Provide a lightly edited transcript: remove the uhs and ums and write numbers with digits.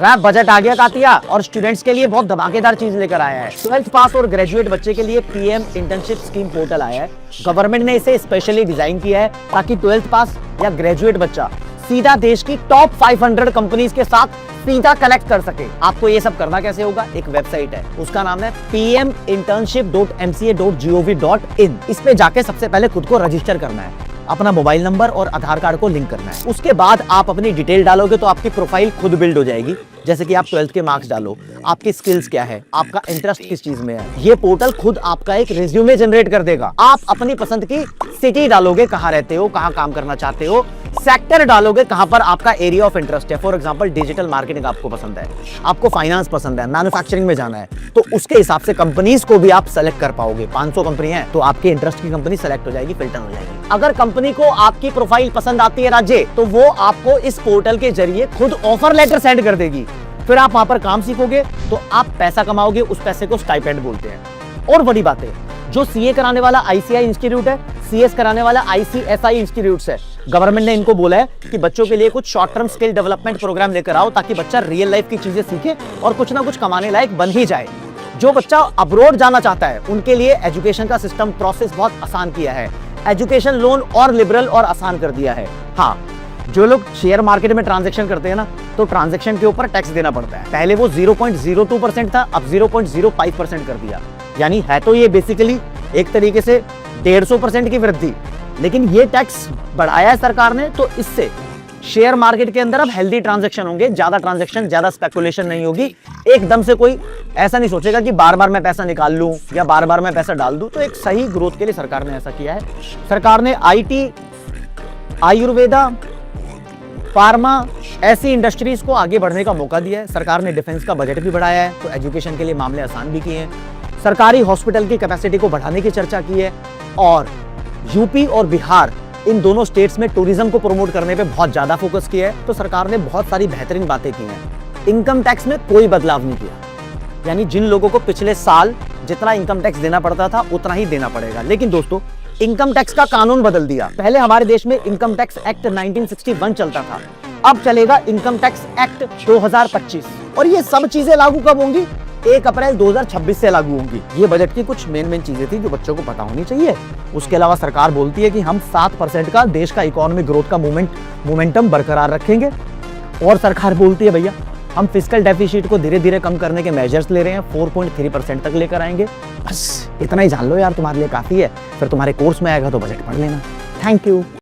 Rap budget आ गया Katya और students के लिए बहुत धमाकेदार चीज लेकर आया है। 12th पास और ग्रेजुएट बच्चे के लिए पीएम इंटर्नशिप स्कीम पोर्टल आया है। गवर्नमेंट ने इसे स्पेशली डिजाइन किया है ताकि 12th पास या ग्रेजुएट बच्चा सीधा देश की टॉप 500 कंपनीज के साथ सीधा कनेक्ट कर सके। आपको ये सब करना कैसे होगा? एक वेबसाइट है, उसका नाम है pminternship.mca.gov.in। इस पे जाके सबसे पहले खुद को रजिस्टर करना है, अपना मोबाइल नंबर और आधार कार्ड को लिंक करना है। उसके बाद आप अपनी डिटेल डालोगे तो आपकी प्रोफाइल खुद बिल्ड हो जाएगी। जैसे कि आप 12th के मार्क्स डालो, आपकी स्किल्स क्या है, आपका इंटरेस्ट किस चीज में है। ये पोर्टल खुद आपका एक रिज्यूमे जनरेट कर देगा। आप अपनी पसंद की सिटी डालोगे, कहाँ रहते हो, कहाँ काम करना चाहते हो, सेक्टर डालोगे, कहां पर आपका एरिया ऑफ इंटरेस्ट है। फॉर एग्जांपल डिजिटल मार्केटिंग आपको पसंद है, आपको फाइनेंस पसंद है, मैन्युफैक्चरिंग में जाना है, तो उसके हिसाब से कंपनीज को भी आप सेलेक्ट कर पाओगे। 500 कंपनी है तो आपके इंटरेस्ट की कंपनी सेलेक्ट हो जाएगी, फिल्टर हो जाएगी। अगर कंपनी को आपकी प्रोफाइल पसंद आती है राज्य, तो वो आपको इस पोर्टल के जरिए खुद ऑफर लेटर सेंड कर देगी। फिर आप वहां पर काम सीखोगे तो आप पैसा कमाओगे, उस पैसे को स्टाइपेंड बोलते हैं। और बड़ी बात है, जो सीए कराने वाला आईसीआई इंस्टीट्यूट है, सीएस कराने वाला आईसीएसआई इंस्टीट्यूट है, गवर्नमेंट ने इनको बोला है कि बच्चों के लिए कुछ short term skill development programme लेकर आओ ताकि बच्चा रियल लाइफ की चीजें सीखे और कुछ ना कुछ कमाने लायक बन ही जाए। जो बच्चा अब्रॉड जाना चाहता है उनके लिए एजुकेशन का सिस्टम प्रोसेस बहुत आसान किया है। एजुकेशन लोन और लिबरल और आसान कर दिया है। हाँ, जो लोग शेयर मार्केट में ट्रांजैक्शन करते हैं ना, तो ट्रांजैक्शन के ऊपर टैक्स देना पड़ता है। पहले वो 0.02% था, अब 0.05% कर दिया। यानी है तो ये बेसिकली एक तरीके से 150% की वृद्धि, लेकिन ये टैक्स बढ़ाया है सरकार ने, तो इससे शेयर मार्केट के अंदर अब हेल्दी ट्रांजैक्शन होंगे, ज्यादा ट्रांजैक्शन, ज्यादा स्पेकुलेशन नहीं होगी। एकदम से कोई ऐसा नहीं सोचेगा कि बार बार मैं पैसा निकाल लूं या बार बार मैं पैसा डाल दूं। तो एक सही ग्रोथ के लिए सरकार ने ऐसा किया है। सरकार ने आईटी, आयुर्वेदा, फार्मा ऐसी इंडस्ट्रीज को आगे बढ़ने का मौका दिया है। सरकार ने डिफेंस का बजट भी बढ़ाया है, तो एजुकेशन के लिए मामले आसान भी किए हैं। सरकारी हॉस्पिटल की कैपेसिटी को बढ़ाने की चर्चा की है और यूपी और बिहार इन दोनों स्टेट्स में टूरिज्म को प्रमोट करने पे बहुत ज्यादा फोकस किया है। तो सरकार ने बहुत सारी बेहतरीन बातें की हैं। इनकम टैक्स में कोई बदलाव नहीं किया, यानी जिन लोगों को पिछले साल जितना इनकम टैक्स देना पड़ता था उतना ही देना पड़ेगा। लेकिन दोस्तों, इनकम टैक्स का कानून बदल दिया। पहले हमारे देश में इनकम टैक्स एक्ट 1961 चलता था, अब चलेगा इनकम टैक्स एक्ट 2025। और ये सब चीजें लागू कब होंगी? 1 अप्रैल 2026 से लागू होंगी। ये बजट की कुछ मेन चीजें थी जो बच्चों को पता होनी चाहिए। उसके अलावा सरकार बोलती है कि हम 7% का देश का इकोनॉमिक ग्रोथ का मोमेंटम बरकरार रखेंगे। और सरकार बोलती है भैया हम फिस्कल डेफिसिट को धीरे धीरे कम करने के मेजर्स ले रहे हैं, 4.3% तक लेकर आएंगे। बस इतना ही जान लो यार, तुम्हारे लिए काफी है। फिर तुम्हारे कोर्स में आएगा तो बजट पढ़ लेना। Thank you.